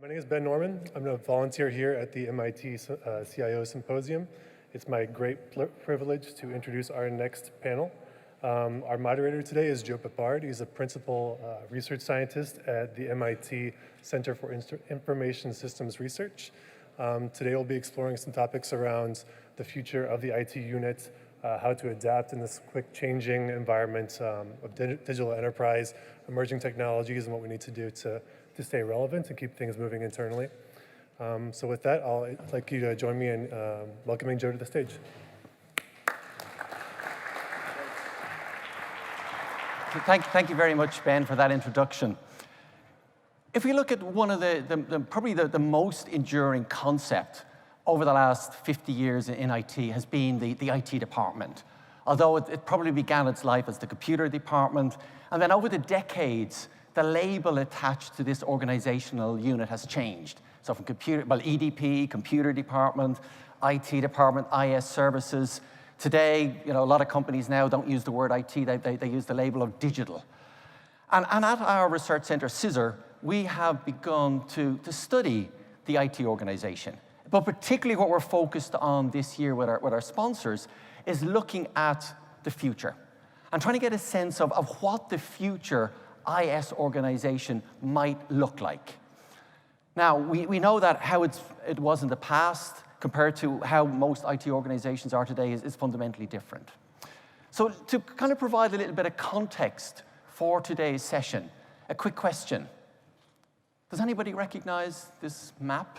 My name is Ben Norman. I'm a volunteer here at the MIT CIO Symposium. It's my great privilege to introduce our next panel. Our moderator today is Joe Peppard. He's a principal research scientist at the MIT Center for Information Systems Research. Today we'll be exploring some topics around the future of the IT unit, how to adapt in this quick changing environment of digital enterprise, emerging technologies, and what we need to do to stay relevant and keep things moving internally. So with that, I'd like you to join me in welcoming Joe to the stage. Thank you very much, Ben, for that introduction. If we look at one of probably the most enduring concept over the last 50 years in IT has been the IT department. Although it probably began its life as the computer department, and then over the decades, the label attached to this organizational unit has changed. So from EDP, computer department, IT department, IS services. Today, a lot of companies now don't use the word IT, they use the label of digital. And at our research center, CISR, we have begun to study the IT organization. But particularly what we're focused on this year with our sponsors is looking at the future and trying to get a sense of what the future IS organization might look like. Now, we know that how it was in the past compared to how most IT organizations are today is fundamentally different. So to kind of provide a little bit of context for today's session, a quick question. Does anybody recognize this map?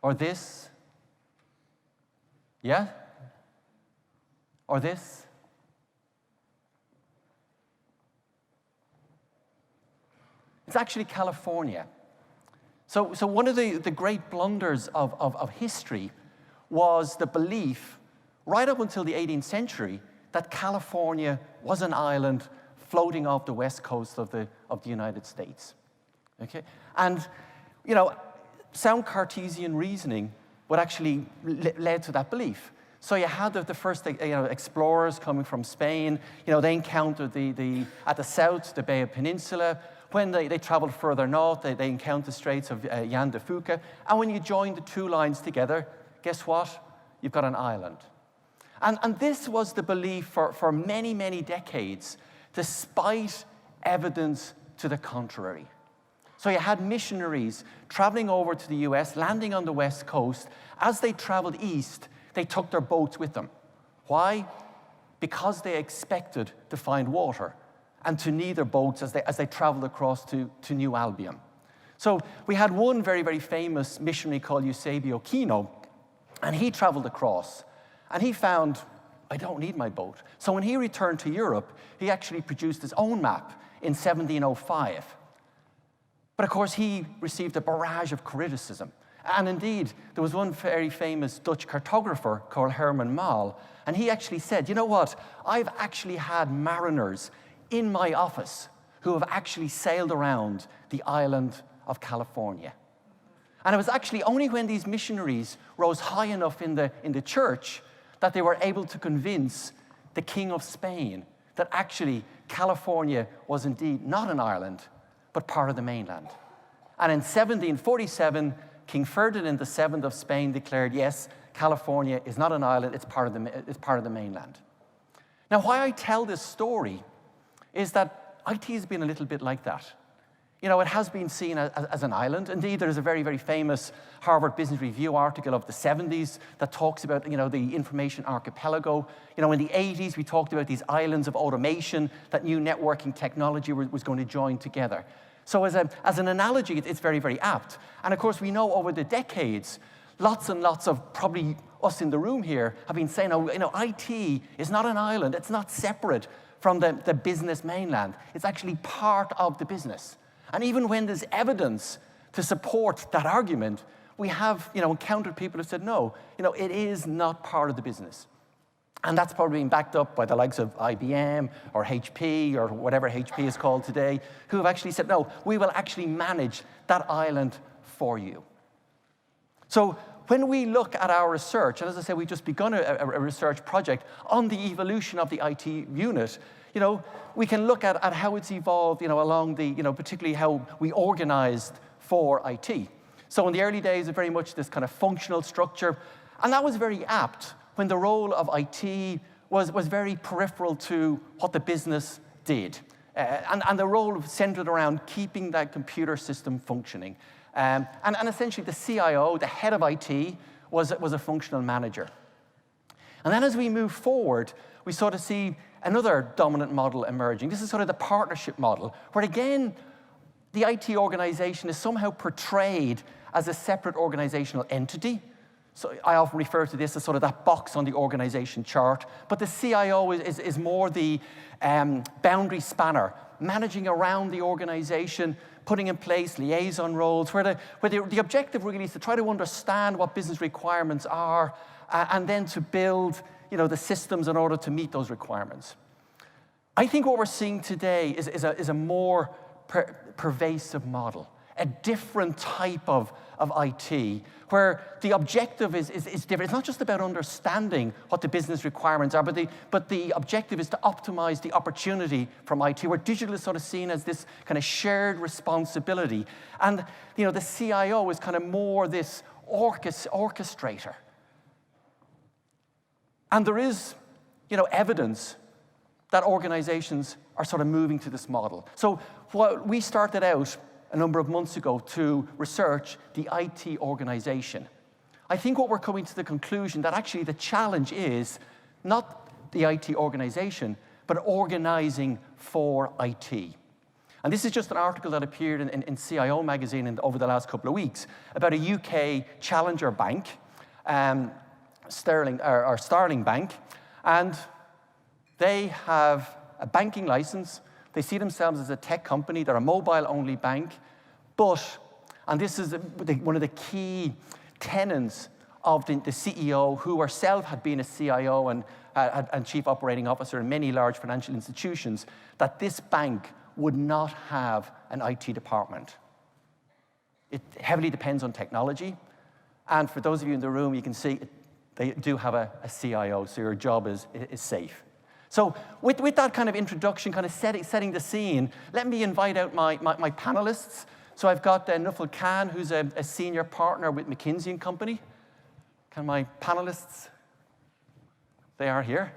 Or this? Yeah? Or this? It's actually California. So one of the great blunders of history was the belief, right up until the 18th century, that California was an island floating off the west coast of the United States. Okay? And, sound Cartesian reasoning would actually led to that belief. So you had the first explorers coming from Spain. They encountered at the south, the Bay of Peninsula. When they traveled further north, they encountered the Straits of Juan de Fuca. And when you join the two lines together, guess what? You've got an island. And this was the belief for many, many decades, despite evidence to the contrary. So you had missionaries traveling over to the US, landing on the West Coast. As they traveled east, they took their boats with them. Why? Because they expected to find water and to need their boats as they traveled across to New Albion. So we had one very, very famous missionary called Eusebio Kino, and he traveled across, and he found, I don't need my boat. So when he returned to Europe, he actually produced his own map in 1705. But of course, he received a barrage of criticism. And indeed, there was one very famous Dutch cartographer called Herman Maal, and he actually said, you know what, I've actually had mariners in my office who have actually sailed around the island of California. And it was actually only when these missionaries rose high enough in the church that they were able to convince the King of Spain that actually California was indeed not an island, but part of the mainland. And in 1747, King Ferdinand VII of Spain declared, yes, California is not an island, it's part of the mainland. Now, why I tell this story is that IT has been a little bit like that. It has been seen as an island. Indeed, there's a very, very famous Harvard Business Review article of the 70s that talks about, the information archipelago. In the 80s, we talked about these islands of automation that new networking technology was going to join together. So as an analogy, it's very, very apt. And of course, we know over the decades, lots and lots of, probably us in the room here, have been saying, IT is not an island. It's not separate from the business mainland. It's actually part of the business. And even when there's evidence to support that argument, we have encountered people who said, no, it is not part of the business. And that's probably been backed up by the likes of IBM or HP or whatever HP is called today, who have actually said, no, we will actually manage that island for you. So when we look at our research, and as I say, we've just begun a research project on the evolution of the IT unit, we can look at how it's evolved, along the, particularly how we organized for IT. So in the early days, very much this kind of functional structure, and that was very apt when the role of IT was very peripheral to what the business did. And the role centered around keeping that computer system functioning. And essentially the CIO, the head of IT, was a functional manager. And then as we move forward, we sort of see another dominant model emerging. This is sort of the partnership model, where again, the IT organization is somehow portrayed as a separate organizational entity. So I often refer to this as sort of that box on the organization chart. But the CIO is more the boundary spanner, managing around the organization, putting in place liaison roles, where the objective really is to try to understand what business requirements are, and then to build the systems in order to meet those requirements. I think what we're seeing today is a more pervasive model, a different type of IT, where the objective is different. It's not just about understanding what the business requirements are, but the objective is to optimize the opportunity from IT, where digital is sort of seen as this kind of shared responsibility. And the CIO is kind of more this orchestrator. And there is evidence that organizations are sort of moving to this model. So what we started out a number of months ago to research the IT organization. I think what we're coming to the conclusion that actually the challenge is not the IT organization, but organizing for IT. And this is just an article that appeared in CIO magazine over the last couple of weeks about a UK challenger bank, Starling Bank, and they have a banking license. They see themselves as a tech company. They're a mobile-only bank. But, and this is one of the key tenets of the CEO, who herself had been a CIO and chief operating officer in many large financial institutions, that this bank would not have an IT department. It heavily depends on technology. And for those of you in the room, you can see they do have a CIO, so your job is safe. So with that kind of introduction, kind of setting the scene, let me invite out my panelists. So I've got Naufal Khan, who's a senior partner with McKinsey and Company. Can my panelists, they are here,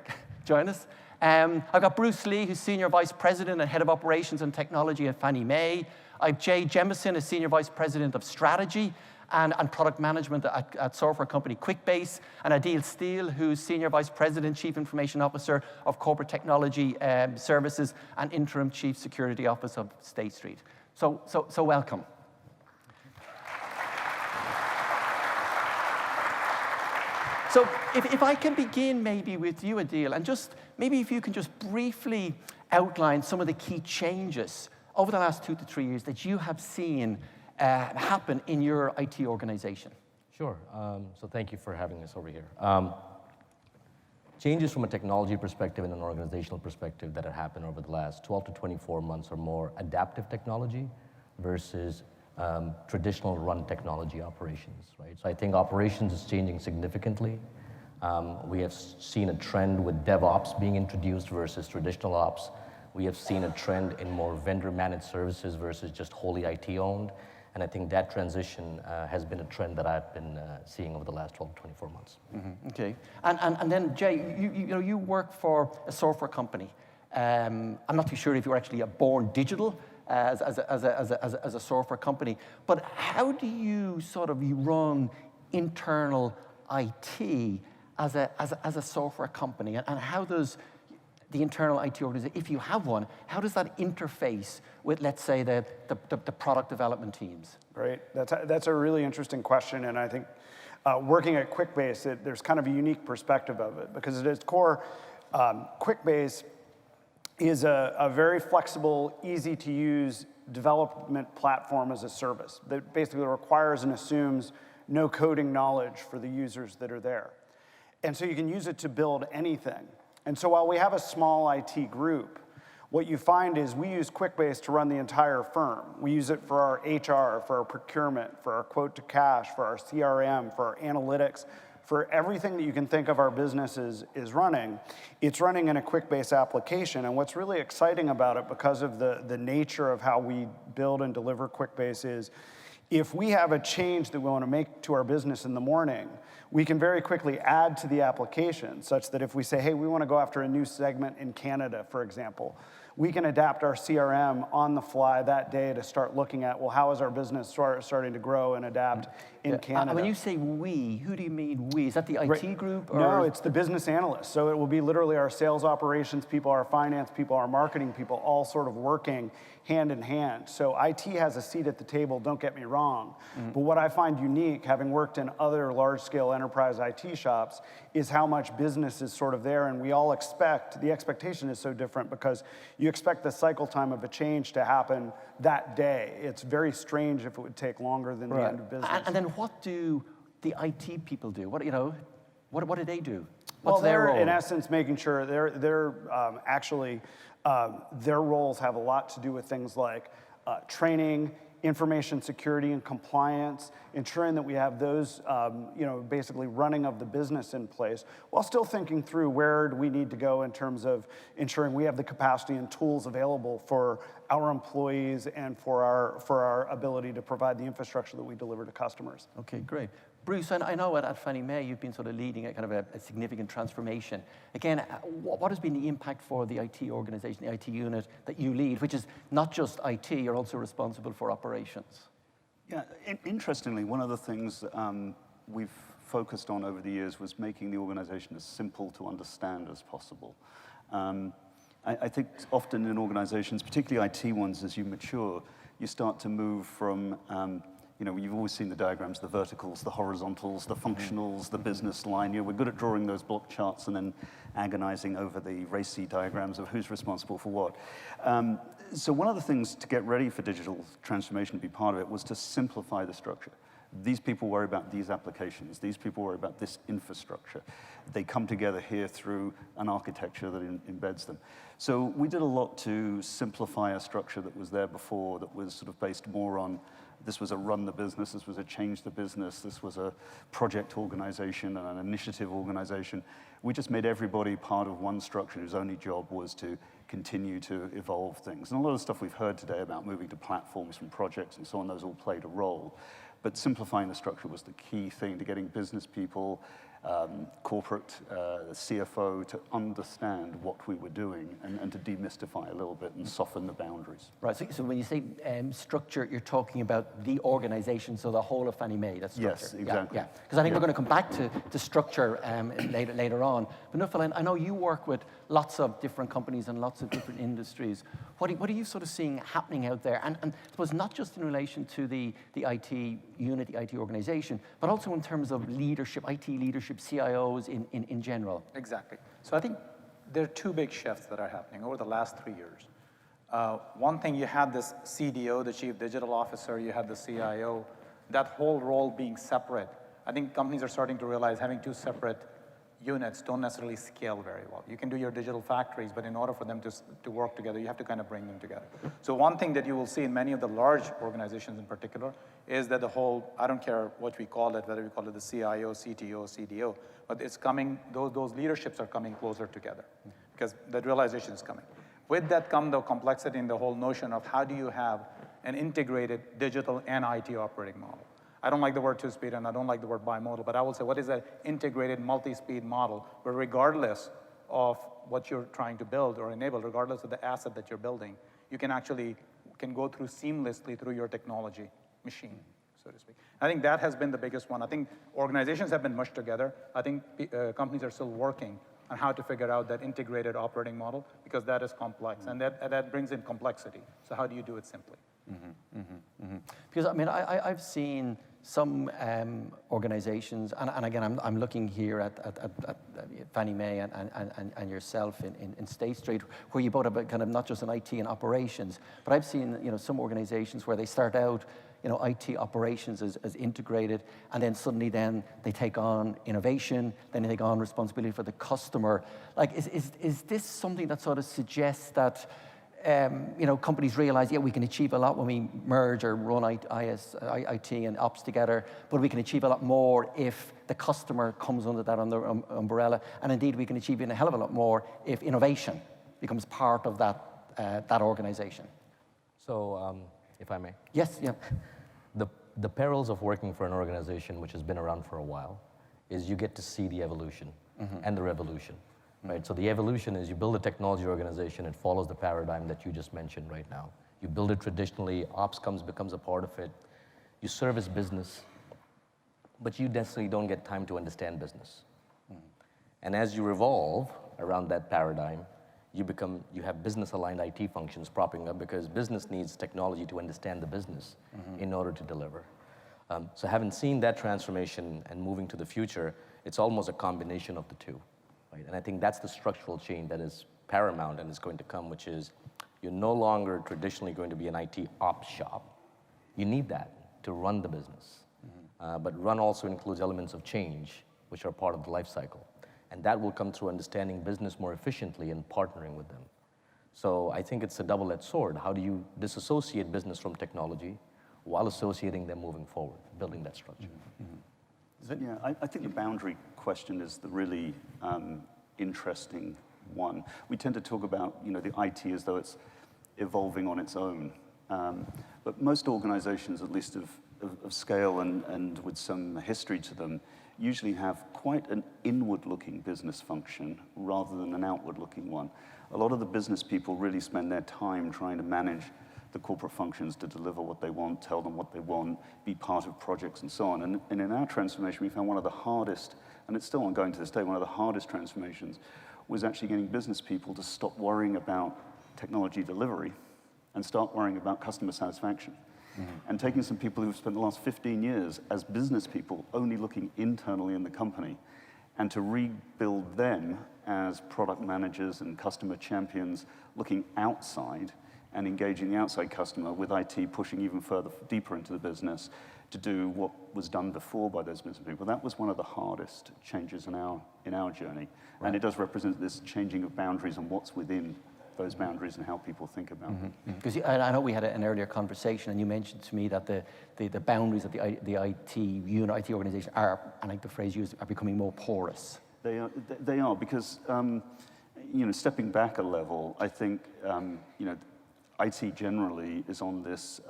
join us. I've got Bruce Lee, who's senior vice president and head of operations and technology at Fannie Mae. I have Jamison, a senior vice president of strategy and product management at software company QuickBase, and Adeel Steele, who's Senior Vice President, Chief Information Officer of Corporate Technology Services and Interim Chief Security Officer of State Street. So welcome. So if I can begin maybe with you, Adeel, and just maybe if you can just briefly outline some of the key changes over the last 2 to 3 years that you have seen happen in your IT organization. Sure. So thank you for having us over here. Changes from a technology perspective and an organizational perspective that have happened over the last 12 to 24 months are more adaptive technology versus traditional run technology operations, right? So I think operations is changing significantly. We have seen a trend with DevOps being introduced versus traditional ops. We have seen a trend in more vendor-managed services versus just wholly IT-owned. And I think that transition has been a trend that I've been seeing over the last 12 to 24 months. Mm-hmm. Okay. And then, Jay, you work for a software company. I'm not too sure if you were actually born digital as a software company, but how do you sort of run internal IT as a software company? And how does the internal IT organization, if you have one, how does that interface with, let's say, the product development teams? Great. That's a really interesting question, and I think working at QuickBase, there's kind of a unique perspective of it, because at its core, QuickBase is a very flexible, easy-to-use development platform as a service that basically requires and assumes no coding knowledge for the users that are there. And so you can use it to build anything. And so while we have a small IT group, what you find is we use QuickBase to run the entire firm. We use it for our HR, for our procurement, for our quote to cash, for our CRM, for our analytics, for everything that you can think of our business is running. It's running in a QuickBase application. And what's really exciting about it, because of the nature of how we build and deliver QuickBase, is if we have a change that we want to make to our business in the morning, we can very quickly add to the application, such that if we say, hey, we want to go after a new segment in Canada, for example, we can adapt our CRM on the fly that day to start looking at, well, how is our business starting to grow and adapt in Canada? When you say we, who do you mean we? Is that the IT group? Or? No, it's the business analysts. So it will be literally our sales operations people, our finance people, our marketing people, all sort of working hand in hand. So IT has a seat at the table, don't get me wrong. But what I find unique, having worked in other large-scale enterprise IT shops, is how much business is sort of there. And we all expect, the expectation is so different because you expect the cycle time of a change to happen that day. It's very strange if it would take longer than the end of business. And then what do the IT people do? What do they do? Well, their role? In essence, making sure they're actually, their roles have a lot to do with things like training, information security and compliance, ensuring that we have those, basically running of the business in place, while still thinking through where do we need to go in terms of ensuring we have the capacity and tools available for our employees and for our ability to provide the infrastructure that we deliver to customers. Okay, great. Bruce, I know at Fannie Mae you've been sort of leading a kind of a significant transformation. Again, what has been the impact for the IT organization, the IT unit that you lead, which is not just IT, you're also responsible for operations? Yeah, interestingly, one of the things we've focused on over the years was making the organization as simple to understand as possible. I think often in organizations, particularly IT ones, as you mature, you start to move from you've always seen the diagrams, the verticals, the horizontals, the functionals, the business line. We're good at drawing those block charts and then agonizing over the racy diagrams of who's responsible for what. So one of the things to get ready for digital transformation, to be part of it, was to simplify the structure. These people worry about these applications. These people worry about this infrastructure. They come together here through an architecture that embeds them. So we did a lot to simplify a structure that was there before, that was sort of based more on this was a run the business, this was a change the business, this was a project organization and an initiative organization. We just made everybody part of one structure whose only job was to continue to evolve things. And a lot of stuff we've heard today about moving to platforms from projects and so on, those all played a role. But simplifying the structure was the key thing to getting business people, corporate, the CFO to understand what we were doing and to demystify a little bit and soften the boundaries. Right, so when you say structure, you're talking about the organization, so the whole of Fannie Mae, that's structure. Yes, exactly. Yeah, because I think we're going to come back to structure later on. But Naufal, I know you work with lots of different companies and lots of different industries. What are you sort of seeing happening out there? And I suppose not just in relation to the IT unit, the IT organization, but also in terms of leadership, IT leadership, CIOs in general. Exactly. So I think there are two big shifts that are happening over the last 3 years. One thing, you had this CDO, the Chief Digital Officer, you had the CIO, that whole role being separate. I think companies are starting to realize having two separate units don't necessarily scale very well. You can do your digital factories, but in order for them to work together, you have to kind of bring them together. So one thing that you will see in many of the large organizations in particular is that the whole, I don't care what we call it, whether we call it the CIO, CTO, CDO, but it's coming, those leaderships are coming closer together because that realization is coming. With that come the complexity and the whole notion of how do you have an integrated digital and IT operating model. I don't like the word two-speed and I don't like the word bimodal, but I will say what is that integrated multi-speed model where regardless of what you're trying to build or enable, regardless of the asset that you're building, you can actually go through seamlessly through your technology machine, so to speak. I think that has been the biggest one. I think organizations have been mushed together. I think companies are still working on how to figure out that integrated operating model because that is complex and that brings in complexity. So how do you do it simply? Because I mean, I've seen some organizations, and again, I'm looking here at Fannie Mae and yourself in State Street, where you both have kind of not just an IT and operations, but I've seen some organizations where they start out IT operations as integrated, and then suddenly they take on innovation, then they take on responsibility for the customer. Like, is this something that sort of suggests that companies realize, yeah, we can achieve a lot when we merge or run IT and ops together, but we can achieve a lot more if the customer comes under that umbrella. And indeed, we can achieve a hell of a lot more if innovation becomes part of that organization. So, if I may. Yes, yeah. The perils of working for an organization which has been around for a while is you get to see the evolution and the revolution. Right? So the evolution is you build a technology organization, it follows the paradigm that you just mentioned right now. You build it traditionally, ops becomes a part of it. You service business, but you necessarily don't get time to understand business. And as you revolve around that paradigm, you have business-aligned IT functions propping up because business needs technology to understand the business in order to deliver. So having seen that transformation and moving to the future, it's almost a combination of the two. Right? And I think that's the structural change that is paramount and is going to come, which is you're no longer traditionally going to be an IT ops shop. You need that to run the business. But run also includes elements of change, which are part of the life cycle. And that will come through understanding business more efficiently and partnering with them. So I think it's a double-edged sword. How do you disassociate business from technology while associating them moving forward, building that structure? Yeah, I think the boundary question is the really interesting one. We tend to talk about the IT as though it's evolving on its own. But most organizations, at least of scale and with some history to them, usually have quite an inward-looking business function rather than an outward-looking one. A lot of the business people really spend their time trying to manage the corporate functions to deliver what they want, tell them what they want, be part of projects and so on. And in our transformation, we found one of the hardest, and it's still ongoing to this day, one of the hardest transformations was actually getting business people to stop worrying about technology delivery and start worrying about customer satisfaction. And taking some people who've spent the last 15 years as business people only looking internally in the company and to rebuild them as product managers and customer champions looking outside and engaging the outside customer with IT pushing even further, deeper into the business to do what was done before by those business people. That was one of the hardest changes in our journey. Right. And it does represent this changing of boundaries and what's within those boundaries and how people think about them. Because I know we had an earlier conversation, and you mentioned to me that the boundaries of the IT unit, IT organization are, and like the phrase used, are becoming more porous. They are because stepping back a level, I think IT generally is on this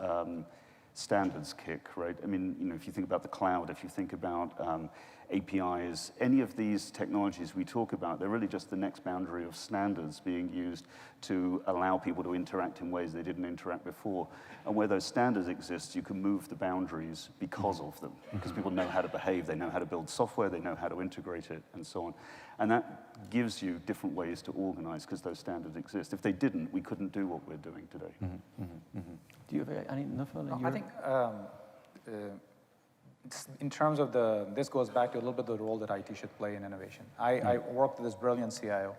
standards kick, right? I mean, if you think about the cloud, if you think about APIs, any of these technologies we talk about, they're really just the next boundary of standards being used to allow people to interact in ways they didn't interact before. And where those standards exist, you can move the boundaries because of them. Because people know how to behave, they know how to build software, they know how to integrate it, and so on. And that gives you different ways to organize because those standards exist. If they didn't, we couldn't do what we're doing today. Do you have any, Naufal? I think in terms of this goes back to a little bit the role that IT should play in innovation. I worked with this brilliant CIO.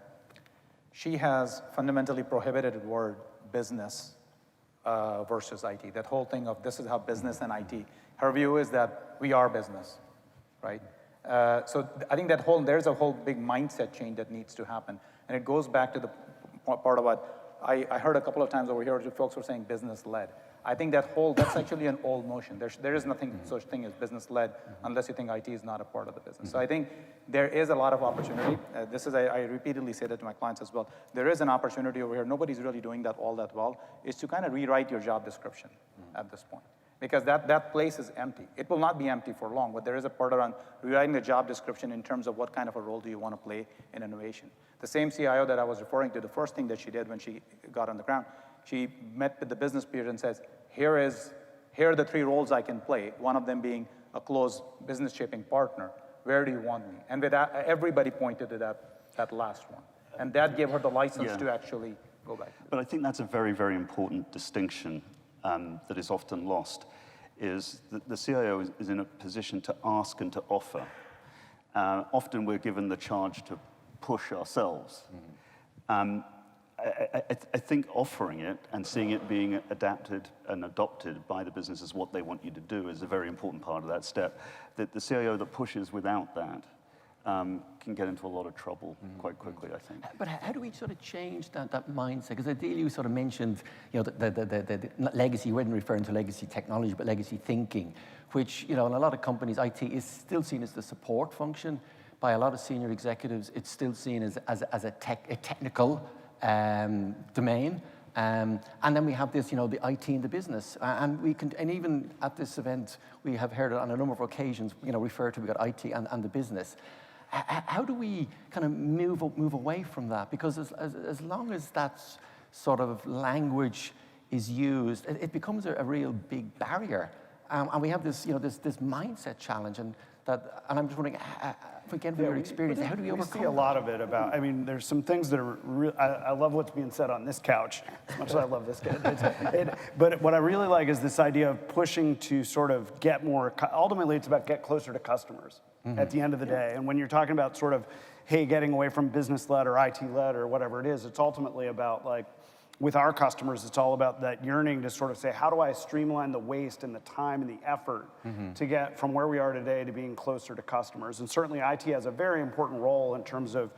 She has fundamentally prohibited the word business versus IT. That whole thing of this is how business and IT. Her view is that we are business, right? So I think there's a whole big mindset change that needs to happen. And it goes back to the part about, I heard a couple of times over here, folks were saying business-led. I think that's actually an old notion. There is nothing such thing as business-led unless you think IT is not a part of the business. So I think there is a lot of opportunity. I repeatedly say that to my clients as well. There is an opportunity over here. Nobody's really doing that all that well, is to kind of rewrite your job description at this point. Because that place is empty. It will not be empty for long, but there is a part around rewriting the job description in terms of what kind of a role do you want to play in innovation. The same CIO that I was referring to, the first thing that she did when she got on the ground, she met with the business peers and says, here are the 3 roles I can play, one of them being a close business shaping partner. Where do you want me? And with that, everybody pointed to that last one. And that gave her the license to actually go back. But I think that's a very, very important distinction that is often lost, is that the CIO is in a position to ask and to offer. Often we're given the charge to push ourselves. I think offering it and seeing it being adapted and adopted by the business as what they want you to do is a very important part of that step. That the CIO that pushes without that can get into a lot of trouble quite quickly, I think. But how do we sort of change that mindset? Because Adeel, you sort of mentioned, the legacy, you weren't referring to legacy technology, but legacy thinking, which, in a lot of companies, IT is still seen as the support function. By a lot of senior executives, it's still seen as a technical domain. And then we have this, the IT in the business. And even at this event, we have heard it on a number of occasions, refer to, we got IT and the business. How do we kind of move away from that? Because as long as that sort of language is used, it becomes a real big barrier. And we have this, this mindset challenge, and I'm just wondering, again, from your experience, how do we overcome We see a lot of it about, there's some things that are real, I love what's being said on this couch, as much as I love this kid. But what I really like is this idea of pushing to sort of get more, ultimately it's about get closer to customers at the end of the day. And when you're talking about sort of, hey, getting away from business-led or IT-led or whatever it is, it's ultimately about like, with our customers, it's all about that yearning to sort of say, how do I streamline the waste and the time and the effort to get from where we are today to being closer to customers? And certainly IT has a very important role in terms of,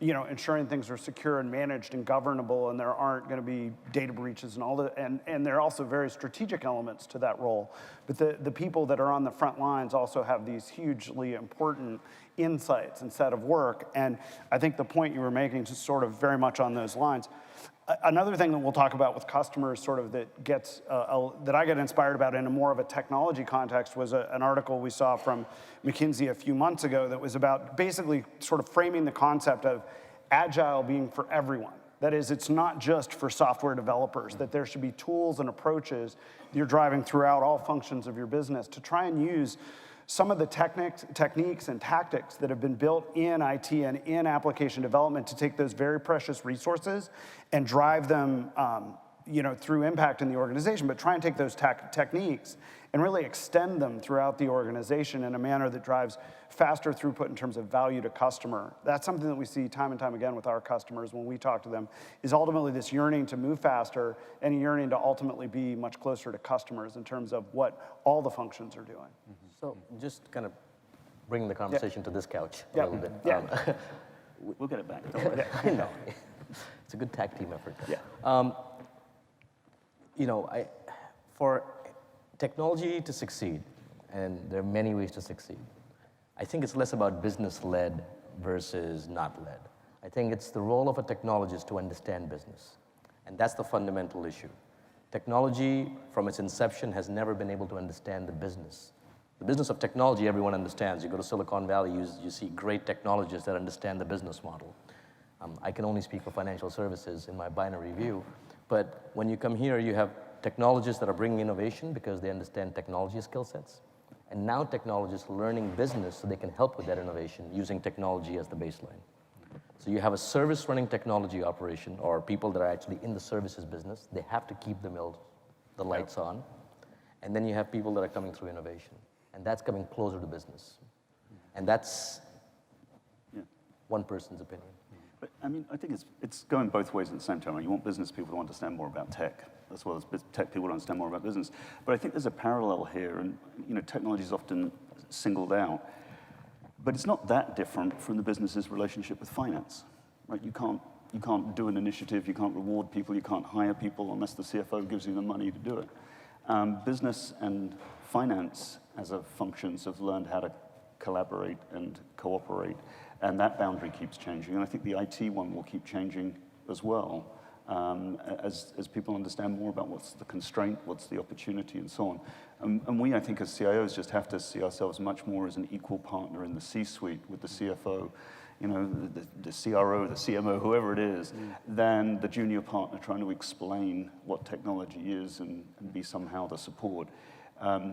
ensuring things are secure and managed and governable, and there aren't going to be data breaches and all that. And there are also very strategic elements to that role. But the people that are on the front lines also have these hugely important insights and set of work. And I think the point you were making is sort of very much on those lines. Another thing that we'll talk about with customers sort of that gets, that I get inspired about in a more of a technology context was an article we saw from McKinsey a few months ago that was about basically sort of framing the concept of Agile being for everyone. That is, it's not just for software developers, that there should be tools and approaches you're driving throughout all functions of your business to try and use some of the techniques and tactics that have been built in IT and in application development to take those very precious resources and drive them through impact in the organization, but try and take those techniques and really extend them throughout the organization in a manner that drives faster throughput in terms of value to customer. That's something that we see time and time again with our customers when we talk to them, is ultimately this yearning to move faster and a yearning to ultimately be much closer to customers in terms of what all the functions are doing. So just kind of bring the conversation to this couch a little bit. We'll get it back. It's a good tag team effort. Yeah. For technology to succeed, and there are many ways to succeed, I think it's less about business-led versus not led. I think it's the role of a technologist to understand business, and that's the fundamental issue. Technology, from its inception, has never been able to understand the business. The business of technology, everyone understands. You go to Silicon Valley, you see great technologists that understand the business model. I can only speak for financial services in my binary view, but when you come here, you have technologists that are bringing innovation because they understand technology skill sets, and now technologists learning business so they can help with that innovation using technology as the baseline. So you have a service running technology operation, or people that are actually in the services business. They have to keep the lights on, and then you have people that are coming through innovation. And that's coming closer to business. And that's one person's opinion. But I think it's going both ways at the same time. You want business people to understand more about tech, as well as tech people to understand more about business. But I think there's a parallel here, and technology is often singled out. But it's not that different from the business's relationship with finance, right? You can't do an initiative, you can't reward people, you can't hire people unless the CFO gives you the money to do it. Business and finance as a functions have learned how to collaborate and cooperate, and that boundary keeps changing. And I think the IT one will keep changing as well, as people understand more about what's the constraint, what's the opportunity, and so on. And we, I think, as CIOs, just have to see ourselves much more as an equal partner in the C-suite with the CFO, the CRO, the CMO, whoever it is, than the junior partner trying to explain what technology is and be somehow the support.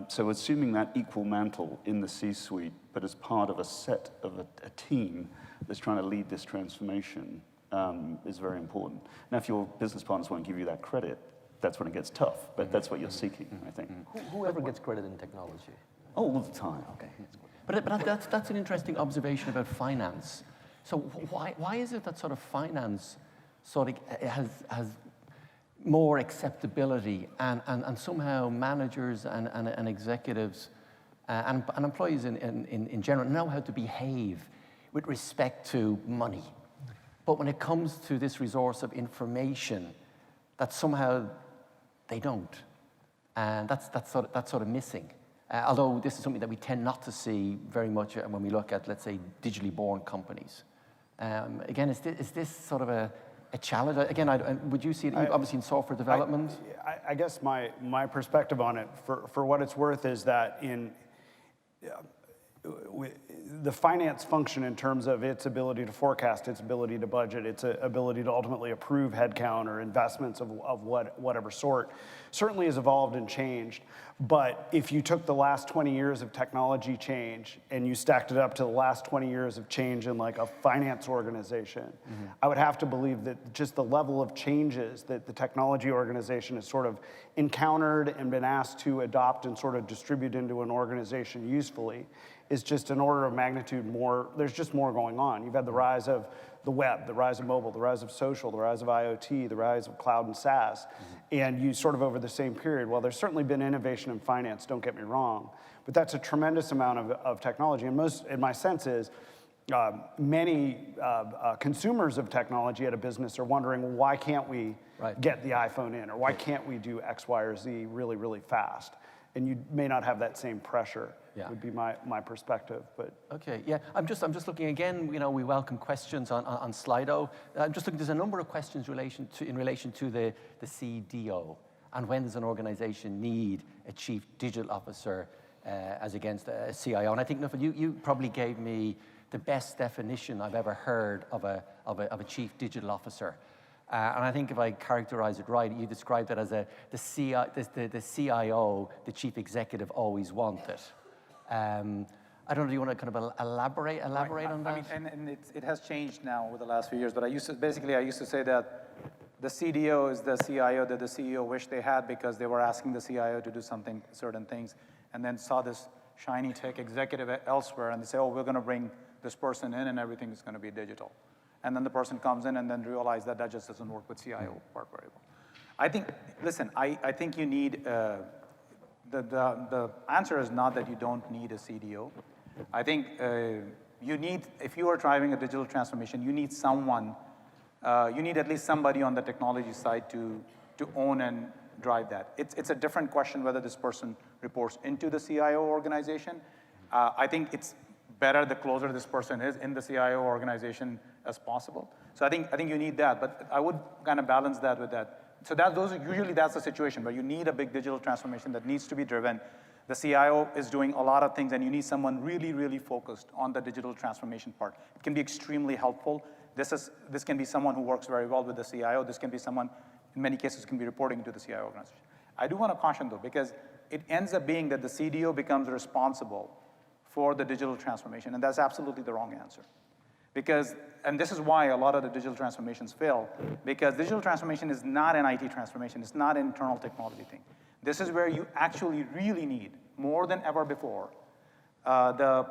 So assuming that equal mantle in the C-suite, but as part of a set of a team that's trying to lead this transformation is very important. Now, if your business partners won't give you that credit, that's when it gets tough, but that's what you're seeking, I think. Whoever gets credit in technology? All the time. Okay. But that's an interesting observation about finance. So why is it that sort of finance sort of has more acceptability and somehow managers and executives and employees in general know how to behave with respect to money. But when it comes to this resource of information, that somehow they don't. And that's sort of missing. Although this is something that we tend not to see very much when we look at, let's say, digitally born companies. Again, is this sort of a challenge? Again, would you see it obviously in software development? I guess my perspective on it, for what it's worth, is that in the finance function in terms of its ability to forecast, its ability to budget, its ability to ultimately approve headcount or investments of whatever sort, certainly has evolved and changed. But if you took the last 20 years of technology change and you stacked it up to the last 20 years of change in like a finance organization, I would have to believe that just the level of changes that the technology organization has sort of encountered and been asked to adopt and sort of distribute into an organization usefully is just an order of magnitude more. There's just more going on. You've had the rise of the web, the rise of mobile, the rise of social, the rise of IoT, the rise of cloud and SaaS, and you sort of over the same period. Well, there's certainly been innovation in finance, don't get me wrong, but that's a tremendous amount of technology. And my sense is many consumers of technology at a business are wondering, well, why can't we get the iPhone in, or why can't we do X, Y, or Z really, really fast? And you may not have that same pressure. Would be my perspective, but okay, yeah. I'm just looking again. You know, we welcome questions on Slido. I'm just looking. There's a number of questions in relation to the CDO and when does an organization need a chief digital officer as against a CIO? And I think, Naufal, you probably gave me the best definition I've ever heard of a chief digital officer. And I think if I characterize it right, you described it as the CIO, the chief executive, always wanted. I don't know, do you want to kind of elaborate on that? I mean, and it has changed now over the last few years, but I used to say that the CDO is the CIO that the CEO wished they had because they were asking the CIO to do certain things, and then saw this shiny tech executive elsewhere, and they say, oh, we're going to bring this person in and everything is going to be digital. And then the person comes in and then realize that just doesn't work with CIO work very well. I think, listen, I think you need, the answer is not that you don't need a CDO. I think you need, if you are driving a digital transformation, you need someone, you need at least somebody on the technology side to own and drive that. It's a different question whether this person reports into the CIO organization. I think it's better the closer this person is in the CIO organization as possible. So I think you need that, but I would kind of balance that with that. So usually that's the situation, but you need a big digital transformation that needs to be driven. The CIO is doing a lot of things, and you need someone really, really focused on the digital transformation part. It can be extremely helpful. This can be someone who works very well with the CIO. This can be someone, in many cases, can be reporting to the CIO organization. I do want to caution, though, because it ends up being that the CDO becomes responsible for the digital transformation, and that's absolutely the wrong answer. And this is why a lot of the digital transformations fail, because digital transformation is not an IT transformation. It's not an internal technology thing. This is where you actually really need, more than ever before, the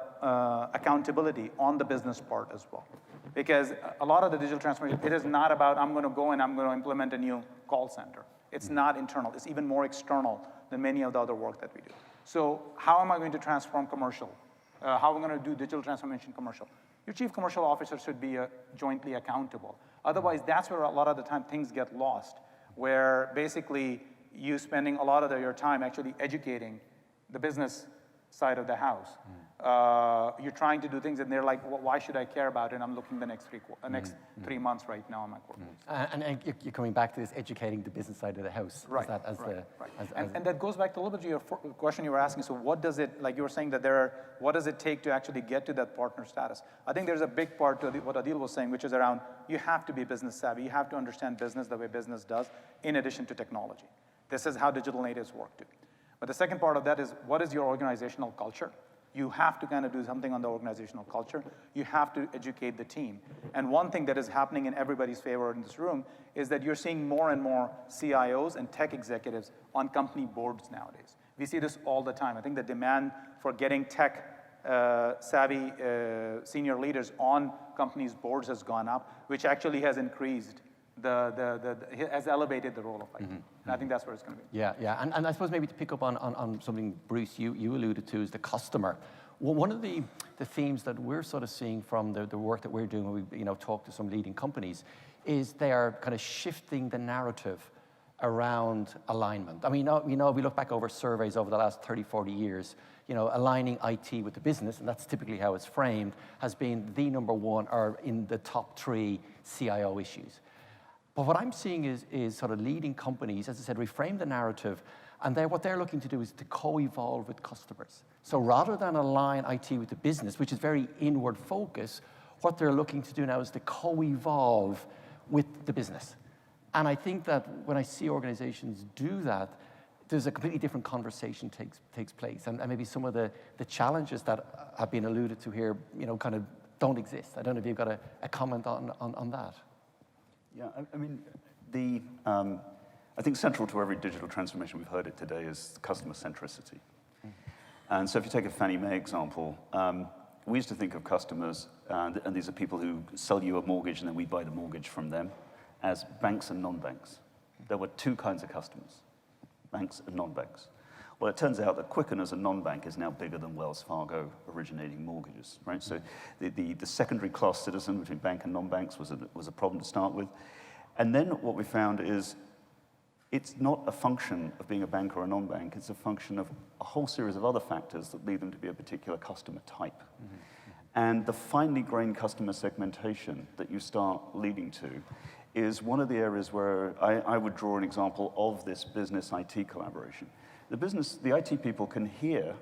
accountability on the business part as well. Because a lot of the digital transformation, it is not about, I'm going to go and I'm going to implement a new call center. It's not internal. It's even more external than many of the other work that we do. So how am I going to transform commercial? How am I going to do digital transformation commercial? Your chief commercial officer should be jointly accountable. Otherwise, that's where a lot of the time things get lost, where basically you spending a lot of your time actually educating the business side of the house. You're trying to do things, and they're like, well, why should I care about it? I'm looking the next 3 months right now on my core. And you're coming back to this educating the business side of the house. Right, and that goes back a little bit to your question you were asking. So what does it, like you were saying that what does it take to actually get to that partner status? I think there's a big part to what Adeel was saying, which is around, you have to be business savvy. You have to understand business the way business does, in addition to technology. This is how digital natives work too. But the second part of that is, what is your organizational culture? You have to kind of do something on the organizational culture. You have to educate the team. And one thing that is happening in everybody's favor in this room is that you're seeing more and more CIOs and tech executives on company boards nowadays. We see this all the time. I think the demand for getting tech savvy senior leaders on companies' boards has gone up, which actually has increased has elevated the role of IT. And I think that's where it's going to be. Yeah. And I suppose maybe to pick up on something, Bruce, you alluded to, is the customer. Well, one of the themes that we're sort of seeing from the work that we're doing when we talk to some leading companies is they are kind of shifting the narrative around alignment. I mean, if we look back over surveys over the last 30, 40 years, aligning IT with the business, and that's typically how it's framed, has been the number one or in the top 3 CIO issues. But what I'm seeing is sort of leading companies, as I said, reframe the narrative, and what they're looking to do is to co-evolve with customers. So rather than align IT with the business, which is very inward focus, what they're looking to do now is to co-evolve with the business. And I think that when I see organizations do that, there's a completely different conversation takes place. And maybe some of the challenges that have been alluded to here, kind of don't exist. I don't know if you've got a comment on that. Yeah, I mean, I think central to every digital transformation, we've heard it today, is customer centricity. And so if you take a Fannie Mae example, we used to think of customers, and these are people who sell you a mortgage and then we buy the mortgage from them, as banks and non-banks. There were 2 kinds of customers, banks and non-banks. Well, it turns out that Quicken as a non-bank is now bigger than Wells Fargo originating mortgages, right? So the secondary class citizen between bank and non-banks was a problem to start with. And then what we found is it's not a function of being a bank or a non-bank, it's a function of a whole series of other factors that lead them to be a particular customer type. And the finely grained customer segmentation that you start leading to is one of the areas where I would draw an example of this business IT collaboration. The IT people can hear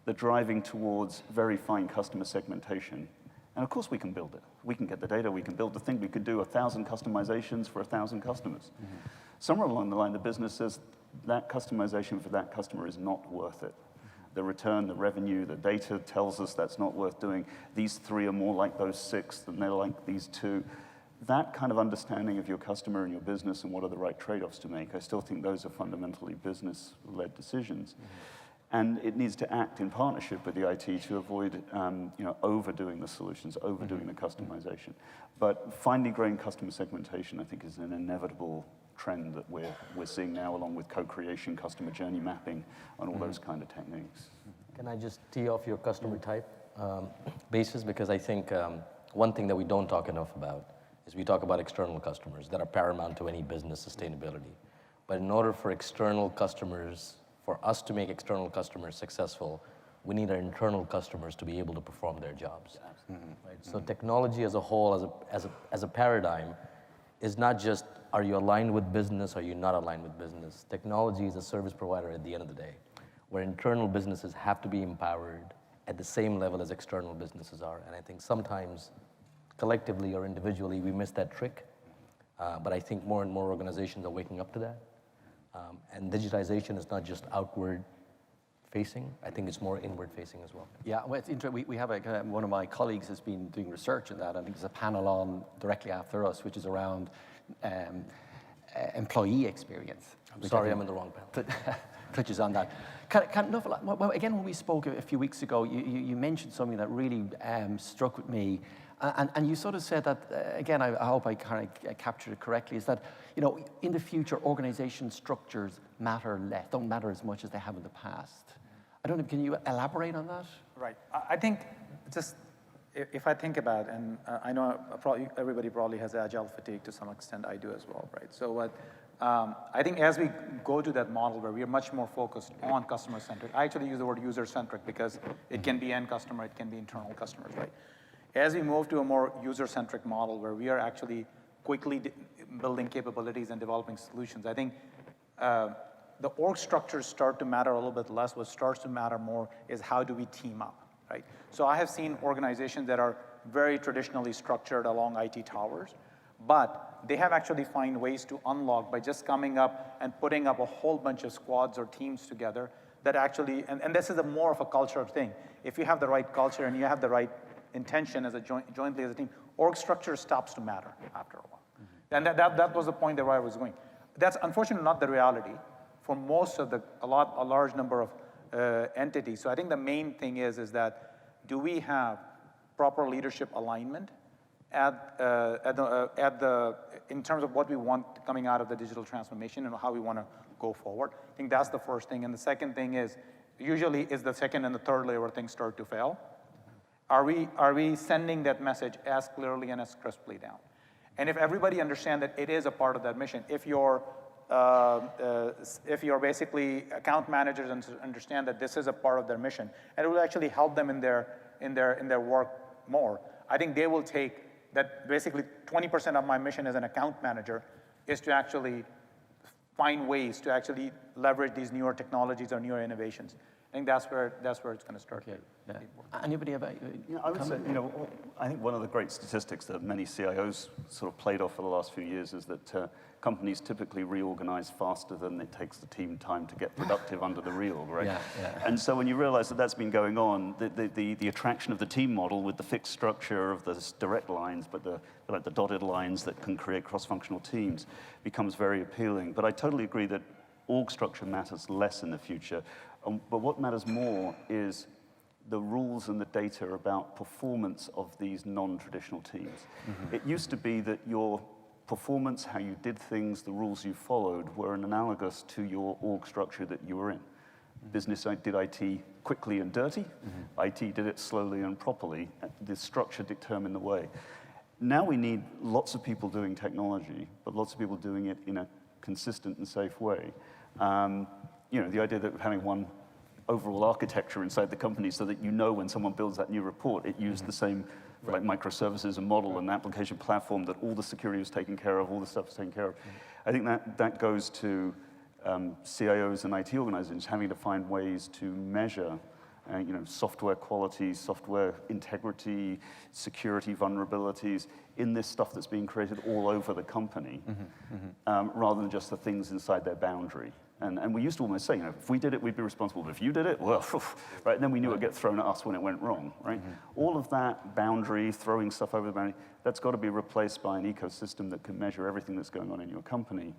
the driving towards very fine customer segmentation. And of course we can build it. We can get the data, we can build the thing, we could do 1,000 customizations for 1,000 customers. Somewhere along the line, the business says that customization for that customer is not worth it. The return, the revenue, the data tells us that's not worth doing. These 3 are more like those 6 than they're like these 2. That kind of understanding of your customer and your business and what are the right trade-offs to make, I still think those are fundamentally business-led decisions. And it needs to act in partnership with the IT to avoid overdoing the solutions, overdoing the customization. But finely grained customer segmentation, I think, is an inevitable trend that we're seeing now, along with co-creation, customer journey mapping, and all those kind of techniques. Can I just tee off your customer type basis? Because I think one thing that we don't talk enough about is we talk about external customers that are paramount to any business sustainability. But in order for us to make external customers successful, we need our internal customers to be able to perform their jobs. Right? So technology as a whole, as a paradigm, is not just, are you aligned with business, or are you not aligned with business? Technology is a service provider at the end of the day, where internal businesses have to be empowered at the same level as external businesses are. And I think sometimes, collectively or individually, we miss that trick. But I think more and more organizations are waking up to that. And digitization is not just outward facing. I think it's more inward facing as well. Yeah, well, it's interesting. We have one of my colleagues has been doing research on that. I think there's a panel on directly after us, which is around employee experience. I'm sorry, I'm in the wrong panel. Touches on that. Naufal, well, again, when we spoke a few weeks ago, you mentioned something that really struck with me. And you sort of said that, again, I hope I kind of captured it correctly, is that, in the future, organization structures don't matter as much as they have in the past. I don't know, can you elaborate on that? Right. I think just, if I think about, and I know everybody probably has Agile Fatigue to some extent, I do as well, right? So I think as we go to that model where we are much more focused on customer-centric, I actually use the word user-centric because it can be end customer, it can be internal customers, right? As we move to a more user-centric model where we are actually quickly building capabilities and developing solutions, I think the org structures start to matter a little bit less. What starts to matter more is how do we team up, right? So I have seen organizations that are very traditionally structured along IT towers, but they have actually find ways to unlock by just coming up and putting up a whole bunch of squads or teams together that actually, and this is more of a culture thing. If you have the right culture and you have the right intention as a jointly as a team, org structure stops to matter after a while. And that was the point that where I was going. That's unfortunately not the reality for most of a large number of entities. So I think the main thing is that do we have proper leadership alignment in terms of what we want coming out of the digital transformation and how we want to go forward. I think that's the first thing. And the second thing is, usually is the second and the third layer where things start to fail. Are we sending that message as clearly and as crisply down? And if everybody understands that it is a part of that mission, if your basically account managers understand that this is a part of their mission, and it will actually help them in their work more, I think they will take that basically 20% of my mission as an account manager is to actually find ways to actually leverage these newer technologies or newer innovations. I think that's where it's going to start. Okay. Yeah. Anybody have a I would say, I think one of the great statistics that many CIOs sort of played off for the last few years is that companies typically reorganize faster than it takes the team time to get productive under the reorg, right? Yeah, yeah. And so when you realize that that's been going on, the attraction of the team model with the fixed structure of the direct lines, but the dotted lines that can create cross-functional teams becomes very appealing. But I totally agree that org structure matters less in the future. But what matters more is the rules and the data about performance of these non-traditional teams. Mm-hmm. It used to be that your performance, how you did things, the rules you followed were analogous to your org structure that you were in. Mm-hmm. Business did IT quickly and dirty. Mm-hmm. IT did it slowly and properly. The structure determined the way. Now we need lots of people doing technology, but lots of people doing it in a consistent and safe way. The idea that having one overall architecture inside the company so that when someone builds that new report, it used the same like microservices and model and application platform, that all the security was taken care of, all the stuff was taken care of. I think that goes to CIOs and IT organizations having to find ways to measure software quality, software integrity, security vulnerabilities in this stuff that's being created all over the company, rather than just the things inside their boundary. And we used to almost say, if we did it, we'd be responsible. But if you did it, well, right? And then we knew it would get thrown at us when it went wrong, right? All of that boundary, throwing stuff over the boundary, that's got to be replaced by an ecosystem that can measure everything that's going on in your company,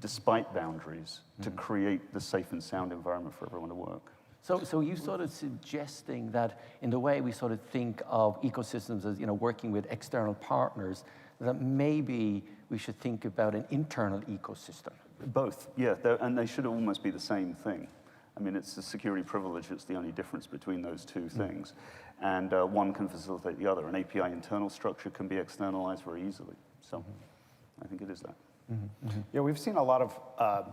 despite boundaries, to create the safe and sound environment for everyone to work. So you sort of suggesting that in the way we sort of think of ecosystems as working with external partners, that maybe we should think about an internal ecosystem. Both, yeah, and they should almost be the same thing. I mean, it's the security privilege that's the only difference between those two things. And one can facilitate the other. An API internal structure can be externalized very easily. So I think it is that. Yeah, we've seen a lot of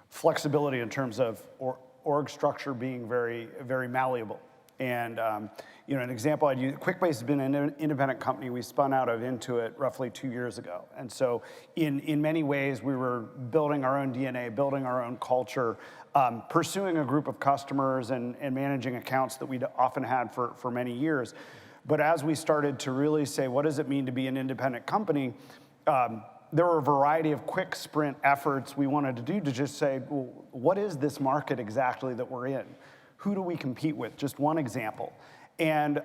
flexibility in terms of org structure being very, very malleable. And an example I'd use, QuickBase has been an independent company. We spun out of Intuit roughly 2 years ago. And so in many ways, we were building our own DNA, building our own culture, pursuing a group of customers and managing accounts that we'd often had for many years. But as we started to really say, what does it mean to be an independent company? There were a variety of quick sprint efforts we wanted to do to just say, well, what is this market exactly that we're in? Who do we compete with? Just one example. And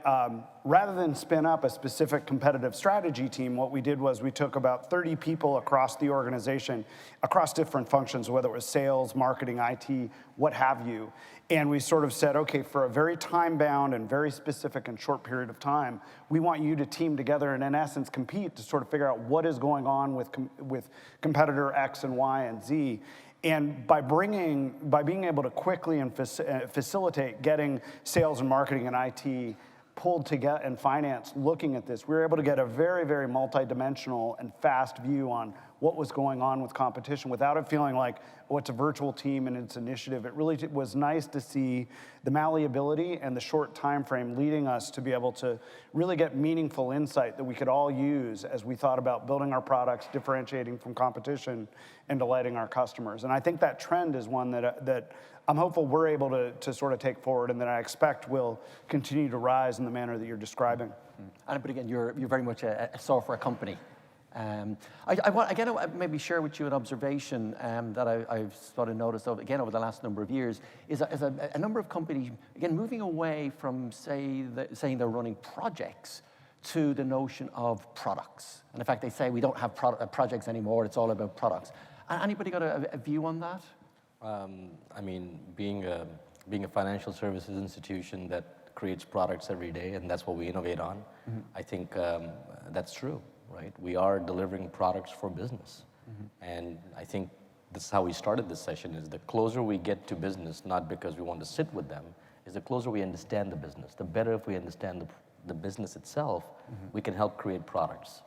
rather than spin up a specific competitive strategy team, what we did was we took about 30 people across the organization, across different functions, whether it was sales, marketing, IT, what have you. And we sort of said, okay, for a very time-bound and very specific and short period of time, we want you to team together and in essence compete to sort of figure out what is going on with competitor X and Y and Z. And by being able to quickly and facilitate getting sales and marketing and IT pulled together and finance looking at this, we were able to get a very, very multidimensional and fast view on what was going on with competition without it feeling like, oh, it's a virtual team and it's initiative. It really was nice to see the malleability and the short time frame leading us to be able to really get meaningful insight that we could all use as we thought about building our products, differentiating from competition, and delighting our customers. And I think that trend is one that I'm hopeful we're able to sort of take forward and that I expect will continue to rise in the manner that you're describing. But again, you're very much a software company. I want again maybe share with you an observation that I've sort of noticed over the last number of years is a number of companies again moving away from saying they're running projects to the notion of products. And in fact, they say we don't have projects anymore. It's all about products. Anybody got a view on that? I mean, being a financial services institution that creates products every day, and that's what we innovate on, I think that's true, right? We are delivering products for business. And I think this is how we started this session, is the closer we get to business, not because we want to sit with them, is the closer we understand the business. The better if we understand the business itself, we can help create products.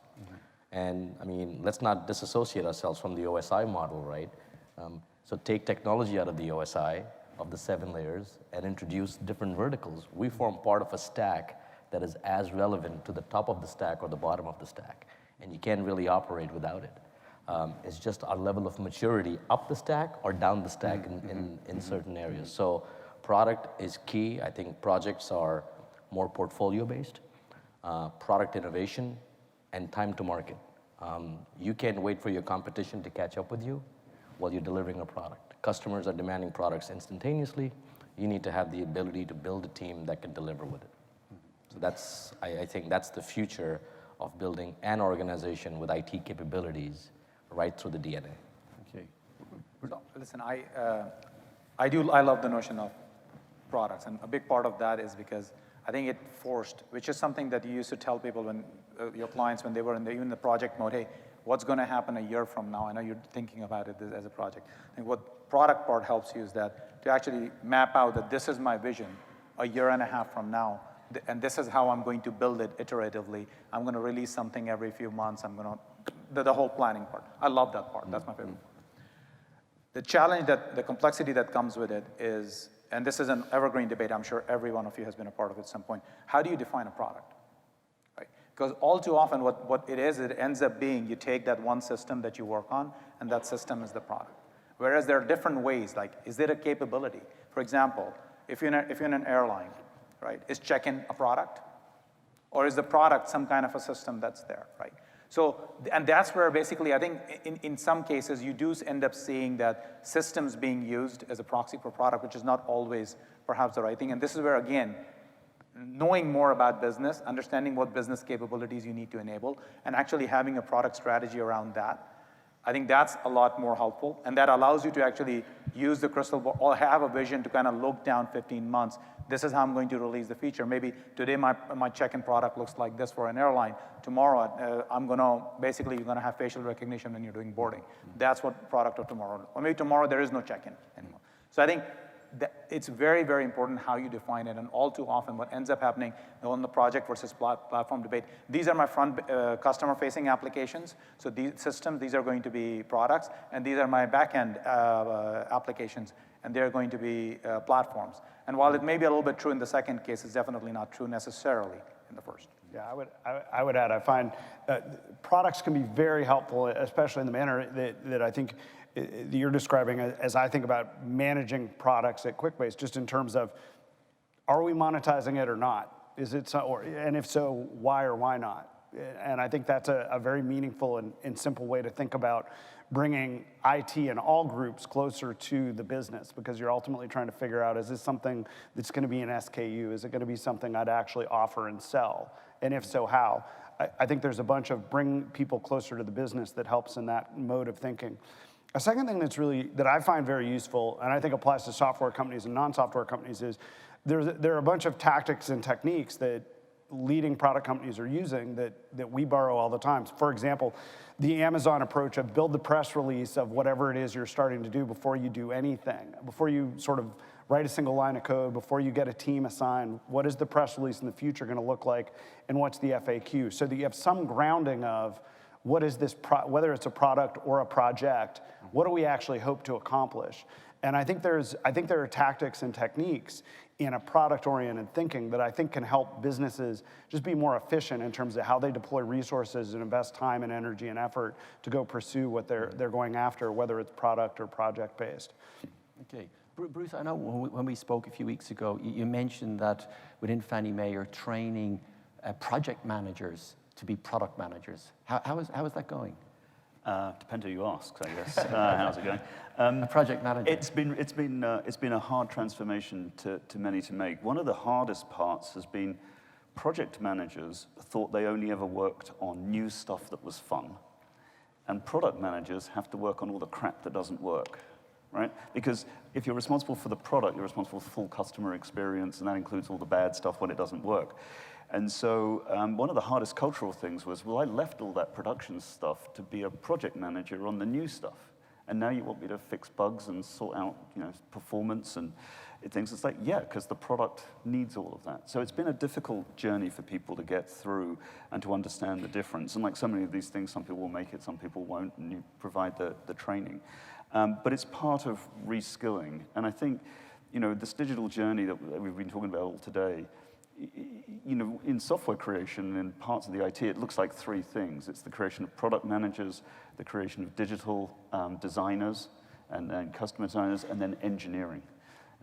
And I mean, let's not disassociate ourselves from the OSI model, right? So take technology out of the OSI, of the 7 layers, and introduce different verticals. We form part of a stack that is as relevant to the top of the stack or the bottom of the stack. And you can't really operate without it. It's just our level of maturity up the stack or down the stack in certain areas. So product is key. I think projects are more portfolio-based. Product innovation and time to market. You can't wait for your competition to catch up with you while you're delivering a product. Customers are demanding products instantaneously. You need to have the ability to build a team that can deliver with it. So that's, I think that's the future of building an organization with IT capabilities right through the DNA. Okay. So, listen, I love the notion of products, and a big part of that is because I think it forced, which is something that you used to tell people when your clients, when they were even in the project mode, hey, what's going to happen a year from now? I know you're thinking about it as a project. And what product part helps you is that to actually map out that this is my vision a year and a half from now, and this is how I'm going to build it iteratively. I'm going to release something every few months. I'm going to, the whole planning part. I love that part. That's my favorite part. The challenge, the complexity that comes with it is, and this is an evergreen debate, I'm sure every one of you has been a part of it at some point, how do you define a product? Right? Because all too often what it is, it ends up being, you take that one system that you work on, and that system is the product. Whereas there are different ways, like, is there a capability? For example, if you're in an airline, right, is check-in a product? Or is the product some kind of a system that's there, right? So, and that's where basically, I think in some cases, you do end up seeing that systems being used as a proxy for product, which is not always perhaps the right thing. And this is where, again, knowing more about business, understanding what business capabilities you need to enable, and actually having a product strategy around that, I think that's a lot more helpful. And that allows you to actually use the crystal ball or have a vision to kind of look down 15 months. This is how I'm going to release the feature. Maybe today my check-in product looks like this for an airline. Tomorrow, basically you're gonna have facial recognition when you're doing boarding. That's what product of tomorrow. Or maybe tomorrow there is no check-in anymore. So I think that it's very, very important how you define it, and all too often what ends up happening on the project versus platform debate, these are my front customer-facing applications, so these systems, these are going to be products, and these are my back-end applications, and they're going to be platforms. And while it may be a little bit true in the second case, it's definitely not true necessarily in the first. Yeah, I would add, I find products can be very helpful, especially in the manner that I think you're describing as I think about managing products at QuickBase, just in terms of, are we monetizing it or not? Is it so, and if so, why or why not? And I think that's a very meaningful and simple way to think about bringing IT and all groups closer to the business, because you're ultimately trying to figure out, is this something that's going to be an SKU? Is it going to be something I'd actually offer and sell? And if so, how? I think there's a bunch of bring people closer to the business that helps in that mode of thinking. A second thing that I find very useful, and I think applies to software companies and non-software companies, is there are a bunch of tactics and techniques that leading product companies are using that we borrow all the time. For example, the Amazon approach of build the press release of whatever it is you're starting to do before you do anything, before you sort of write a single line of code, before you get a team assigned. What is the press release in the future going to look like, and what's the FAQ? So that you have some grounding of what is this, whether it's a product or a project, what do we actually hope to accomplish? And I think there are tactics and techniques in a product-oriented thinking that I think can help businesses just be more efficient in terms of how they deploy resources and invest time and energy and effort to go pursue what they're going after, whether it's product or project-based. Okay. Bruce, I know when we spoke a few weeks ago, you mentioned that within Fannie Mae you're training project managers to be product managers. How is that going? Depends who you ask, I guess. How's it going? A project manager. It's been a hard transformation to many to make. One of the hardest parts has been project managers thought they only ever worked on new stuff that was fun, and product managers have to work on all the crap that doesn't work, right? Because if you're responsible for the product, you're responsible for full customer experience, and that includes all the bad stuff when it doesn't work. And so one of the hardest cultural things was, well, I left all that production stuff to be a project manager on the new stuff. And now you want me to fix bugs and sort out, performance and things. It's like, yeah, because the product needs all of that. So it's been a difficult journey for people to get through and to understand the difference. And like so many of these things, some people will make it, some people won't, and you provide the training. But it's part of reskilling. And I think, this digital journey that we've been talking about all today, in software creation in parts of the IT, it looks like three things. It's the creation of product managers, the creation of digital designers, and customer designers, and then engineering.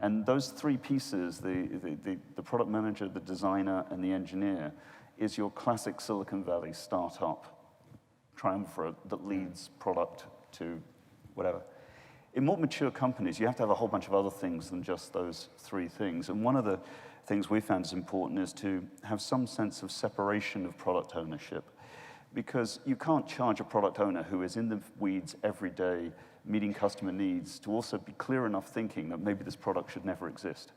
And those three pieces, the product manager, the designer, and the engineer, is your classic Silicon Valley startup triumvirate that leads product to whatever. In more mature companies, you have to have a whole bunch of other things than just those three things. And one of the things we found is important is to have some sense of separation of product ownership, because you can't charge a product owner who is in the weeds every day meeting customer needs to also be clear enough thinking that maybe this product should never exist.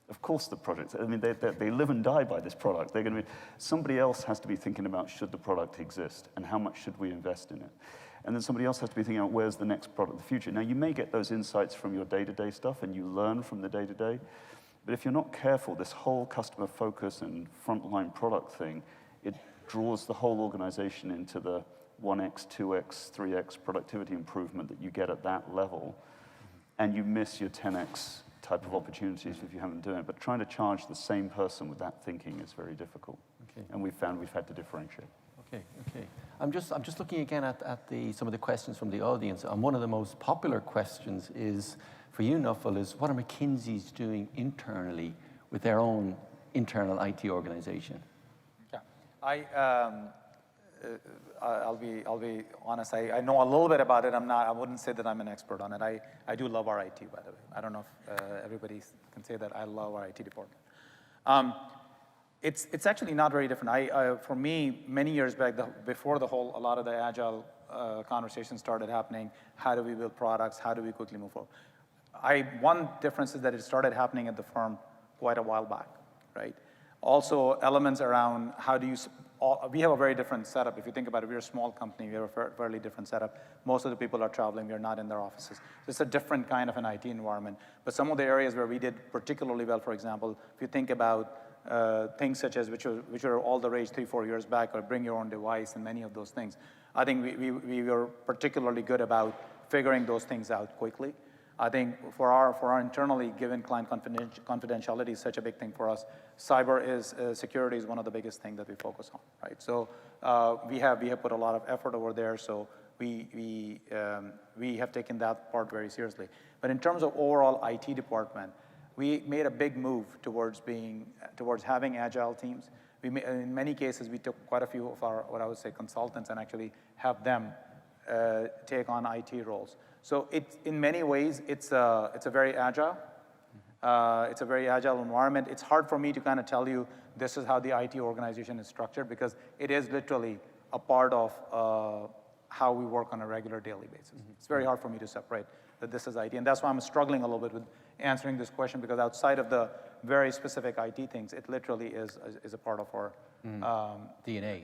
Of course the project, they live and die by this product. They're going to be, somebody else has to be thinking about should the product exist and how much should we invest in it. And then somebody else has to be thinking about where's the next product of the future. Now you may get those insights from your day-to-day stuff and you learn from the day-to-day, but if you're not careful, this whole customer focus and frontline product thing, it draws the whole organization into the 1x, 2x, 3x productivity improvement that you get at that level, and you miss your 10x type of opportunities if you haven't done it. But trying to charge the same person with that thinking is very difficult. Okay. And we've found we've had to differentiate. Okay. I'm just looking again at some of the questions from the audience. And one of the most popular questions is, for you, Naufal, is what are McKinsey's doing internally with their own internal IT organization? Yeah, I'll be honest. I know a little bit about it. I wouldn't say that I'm an expert on it. I do love our IT, by the way. I don't know if everybody can say that I love our IT department. It's actually not very different. For me, many years back, before a lot of the agile conversations started happening, how do we build products? How do we quickly move forward? One difference is that it started happening at the firm quite a while back, right? Also, elements around how do you, we have a very different setup. If you think about it, we're a small company, we have a fairly different setup. Most of the people are traveling, we're not in their offices. So it's a different kind of an IT environment. But some of the areas where we did particularly well, for example, if you think about things such as, which were all the rage 3-4 years back, or bring your own device and many of those things, I think we were particularly good about figuring those things out quickly. I think for our internally, given client confidentiality is such a big thing for us, security is one of the biggest things that we focus on, right? So we have put a lot of effort over there, so we have taken that part very seriously. But in terms of overall IT department, we made a big move towards having agile teams. In many cases, we took quite a few of our, what I would say, consultants and actually have them take on IT roles. So in many ways, it's a very agile. It's a very agile environment. It's hard for me to kind of tell you this is how the IT organization is structured, because it is literally a part of how we work on a regular daily basis. It's very hard for me to separate that this is IT. And that's why I'm struggling a little bit with answering this question, because outside of the very specific IT things, it literally is a part of our DNA.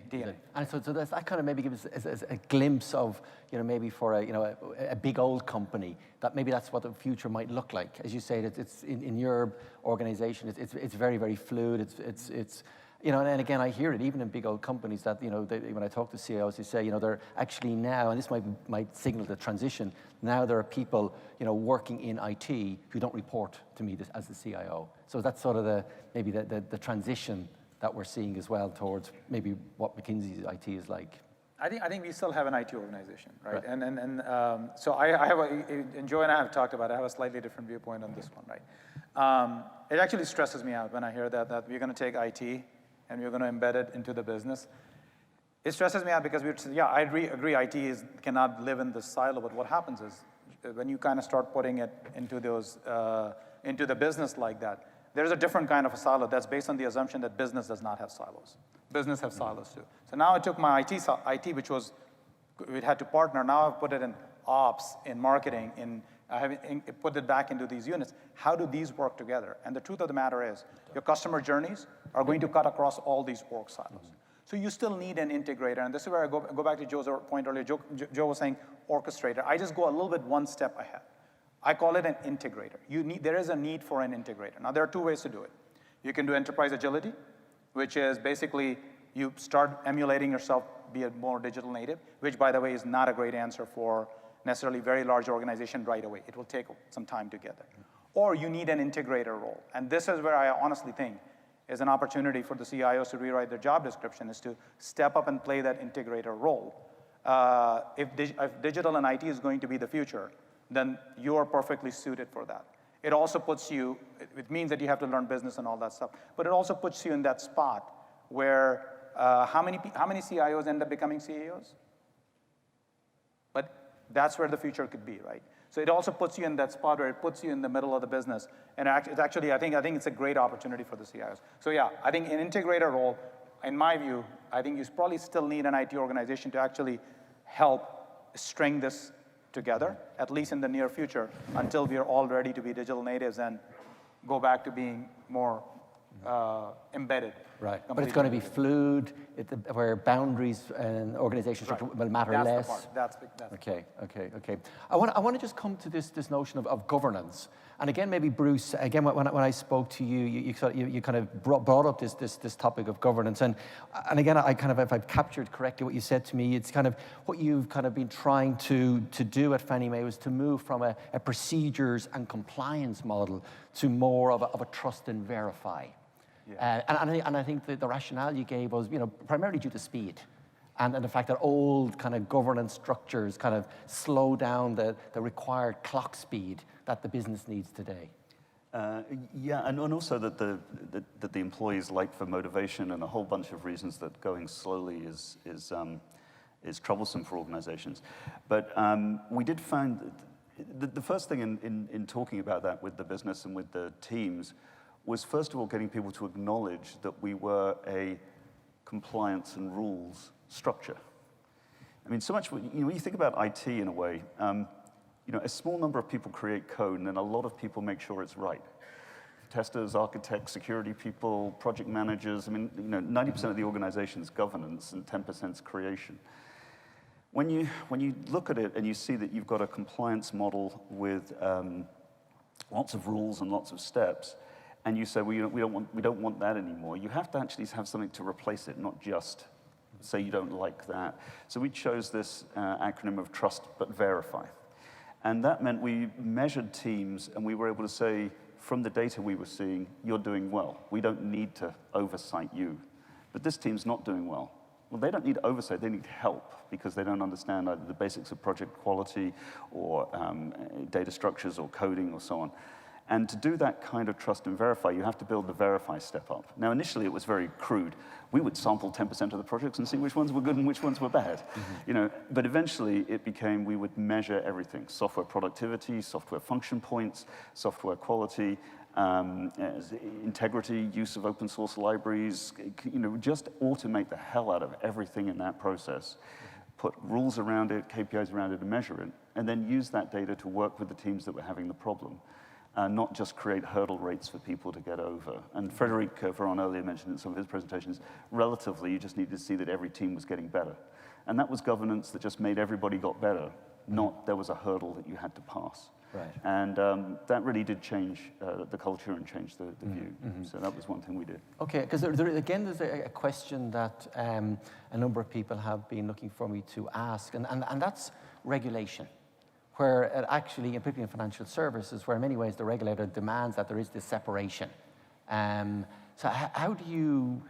And so that kind of maybe gives us a glimpse of, maybe for a big old company, that maybe that's what the future might look like. As you say, it's in your organization, it's very, very fluid. It's and again, I hear it even in big old companies that, when I talk to CIOs, they say, they're actually now, and this might signal the transition, now there are people, working in IT who don't report to me as the CIO. So that's sort of maybe the transition that we're seeing as well towards maybe what McKinsey's IT is like. I think we still have an IT organization, right? And so I have and Joe and I have talked about it. I have a slightly different viewpoint on this one, right? It actually stresses me out when I hear that we're going to take IT and we're going to embed it into the business. It stresses me out because I agree IT cannot live in this silo, but what happens is when you kind of start putting it into into the business like that, there's a different kind of a silo that's based on the assumption that business does not have silos. Business have silos too. So now I took my IT, which was, we had to partner, now I've put it in ops, in marketing, put it back into these units. How do these work together? And the truth of the matter is, your customer journeys are going to cut across all these org silos. So you still need an integrator, and this is where I go back to Joe's point earlier. Joe was saying orchestrator. I just go a little bit one step ahead. I call it an integrator. There is a need for an integrator. Now, there are two ways to do it. You can do enterprise agility, which is basically you start emulating yourself, be a more digital native, which, by the way, is not a great answer for necessarily very large organization right away. It will take some time to get there. Or you need an integrator role. And this is where I honestly think is an opportunity for the CIOs to rewrite their job description, is to step up and play that integrator role. If digital and IT is going to be the future, then you are perfectly suited for that. It also puts you, it means that you have to learn business and all that stuff, but it also puts you in that spot where how many CIOs end up becoming CEOs? But that's where the future could be, right? So it also puts you in that spot where it puts you in the middle of the business. And it's actually, I think it's a great opportunity for the CIOs. So yeah, I think an integrator role, in my view, I think you probably still need an IT organization to actually help string this together, at least in the near future, until we are all ready to be digital natives and go back to being more embedded. Right, but it's going to be fluid, where boundaries and organizations will matter less. That's the part. Okay. I want to just come to this notion of governance. And again, maybe Bruce, again, when I spoke to you, you kind of brought up this topic of governance. And again, if I've captured correctly what you said to me, it's kind of what you've kind of been trying to do at Fannie Mae was to move from a procedures and compliance model to more of a trust and verify. Yeah. And I think the rationale you gave was, primarily due to speed, and the fact that old kind of governance structures kind of slow down the required clock speed that the business needs today. Yeah, and also that the employees like for motivation and a whole bunch of reasons that going slowly is troublesome for organizations. But we did find the first thing in talking about that with the business and with the teams was, first of all, getting people to acknowledge that we were a compliance and rules structure. I mean, so much, when you think about IT in a way, a small number of people create code, and then a lot of people make sure it's right. Testers, architects, security people, project managers. I mean, 90% of the organization's governance and 10% is creation. When you look at it and you see that you've got a compliance model with lots of rules and lots of steps, and you say, well, we don't want that anymore, you have to actually have something to replace it, not just say you don't like that. So we chose this acronym of trust but verify. And that meant we measured teams, and we were able to say, from the data we were seeing, you're doing well. We don't need to oversight you. But this team's not doing well. Well, they don't need oversight, they need help, because they don't understand either the basics of project quality or data structures or coding or so on. And to do that kind of trust and verify, you have to build the verify step up. Now, initially, it was very crude. We would sample 10% of the projects and see which ones were good and which ones were bad. Mm-hmm. But eventually, it became we would measure everything: software productivity, software function points, software quality, integrity, use of open source libraries. Just automate the hell out of everything in that process. Put rules around it, KPIs around it, and measure it, and then use that data to work with the teams that were having the problem. Not just create hurdle rates for people to get over. And Frederic Veron earlier mentioned in some of his presentations, relatively, you just needed to see that every team was getting better. And that was governance that just made everybody got better, not there was a hurdle that you had to pass. Right. And that really did change the culture and change the view. Mm-hmm. So that was one thing we did. Okay, because there's a question that a number of people have been looking for me to ask, and that's regulation. Where it actually, particularly in financial services, where in many ways the regulator demands that there is this separation. So how do you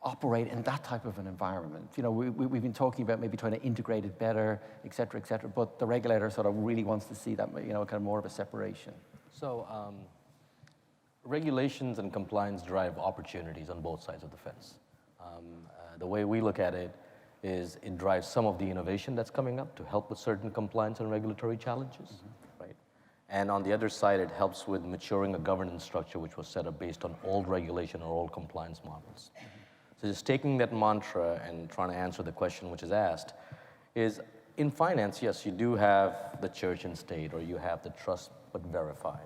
operate in that type of an environment? We've been talking about maybe trying to integrate it better, et cetera, but the regulator sort of really wants to see that, kind of more of a separation. So regulations and compliance drive opportunities on both sides of the fence. The way we look at it is it drives some of the innovation that's coming up to help with certain compliance and regulatory challenges, right? And on the other side, it helps with maturing a governance structure which was set up based on old regulation or old compliance models. So just taking that mantra and trying to answer the question which is asked is, in finance, yes, you do have the church and state, or you have the trust but verify.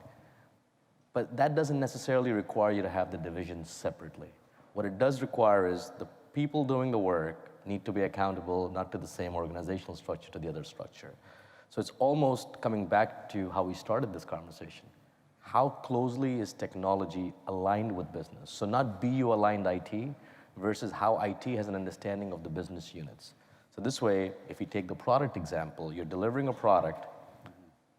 But that doesn't necessarily require you to have the divisions separately. What it does require is the people doing the work need to be accountable, not to the same organizational structure, to the other structure. So it's almost coming back to how we started this conversation. How closely is technology aligned with business? So not BU aligned IT versus how IT has an understanding of the business units. So this way, if you take the product example, you're delivering a product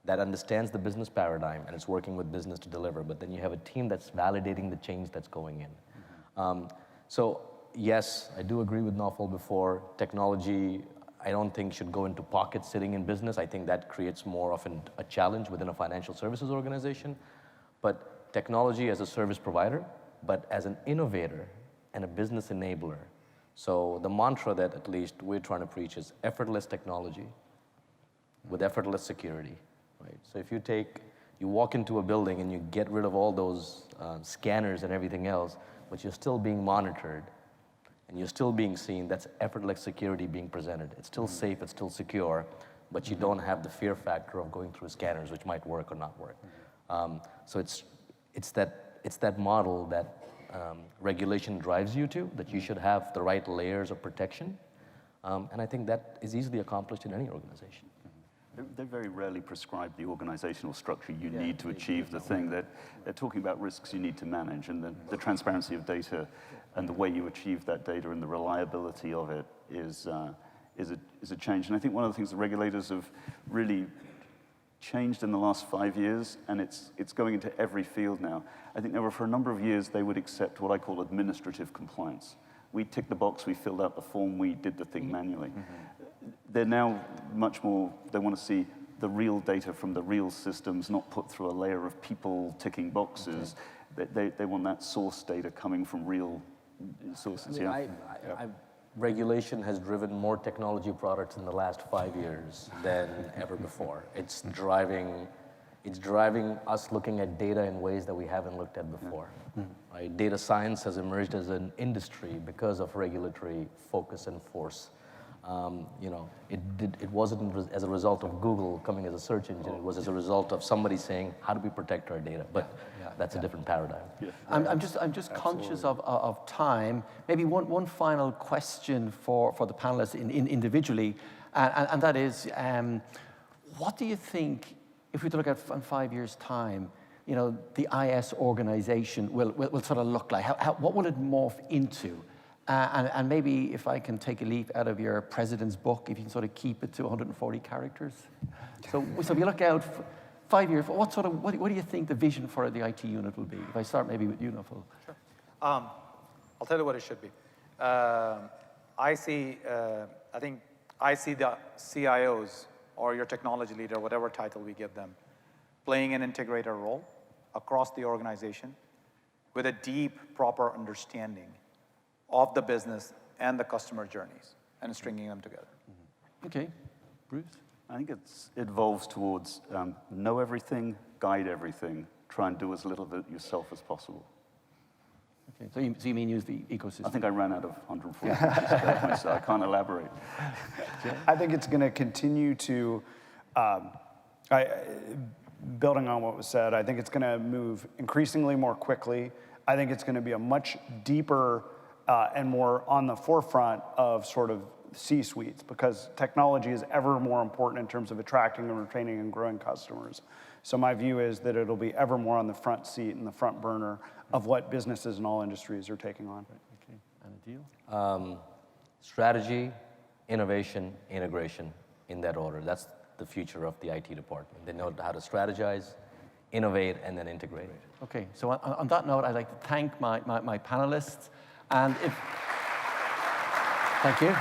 that understands the business paradigm and it's working with business to deliver, but then you have a team that's validating the change that's going in. So yes, I do agree with Naufal before. Technology, I don't think should go into pockets sitting in business. I think that creates more of a challenge within a financial services organization. But technology as a service provider, but as an innovator and a business enabler. So the mantra that at least we're trying to preach is effortless technology with effortless security. Right? So if you walk into a building and you get rid of all those scanners and everything else, but you're still being monitored and you're still being seen, that's effortless security being presented. It's still safe, it's still secure, but you don't have the fear factor of going through scanners, which might work or not work. So it's that model that regulation drives you to, that you should have the right layers of protection. And I think that is easily accomplished in any organization. They very rarely prescribe the organizational structure you need to achieve the thing. That they're talking about risks you need to manage, and the transparency of data and the way you achieve that data and the reliability of it is a change. And I think one of the things the regulators have really changed in the last 5 years, and it's going into every field now. I think for a number of years they would accept what I call administrative compliance. We ticked the box, we filled out the form, we did the thing manually. They're now much more, they want to see the real data from the real systems, not put through a layer of people ticking boxes. They want that source data coming from real sources. Regulation has driven more technology products in the last 5 years than ever before. It's driving us looking at data in ways that we haven't looked at before. Right? Data science has emerged as an industry because of regulatory focus and force. It wasn't as a result of Google coming as a search engine. It was as a result of somebody saying, how do we protect our data? But that's a different paradigm. I'm just conscious of time. Maybe one final question for the panelists individually, and that is, what do you think, if we look at in 5 years' time, the IS organization will sort of look like? What will it morph into? And maybe if I can take a leaf out of your president's book, if you can sort of keep it to 140 characters. So if you look out 5 years, what do you think the vision for the IT unit will be? If I start maybe with you, Naufal. Sure. I'll tell you what it should be. I see the CIOs or your technology leader, whatever title we give them, playing an integrator role across the organization with a deep, proper understanding of the business and the customer journeys and stringing them together. Okay. Bruce? I think it evolves towards know everything, guide everything, try and do as little of it yourself as possible. Okay, so you mean use the ecosystem? I think I ran out of 140 pages, so I can't elaborate. I think it's going to continue to, building on what was said, I think it's going to move increasingly more quickly. I think it's going to be a much deeper and more on the forefront of sort of C-suites, because technology is ever more important in terms of attracting and retaining and growing customers. So my view is that it'll be ever more on the front seat and the front burner of what businesses in all industries are taking on. Okay, and Adeel? Strategy, innovation, integration, in that order. That's the future of the IT department. They know how to strategize, innovate, and then integrate. Okay, so on that note, I'd like to thank my panelists. And thank you.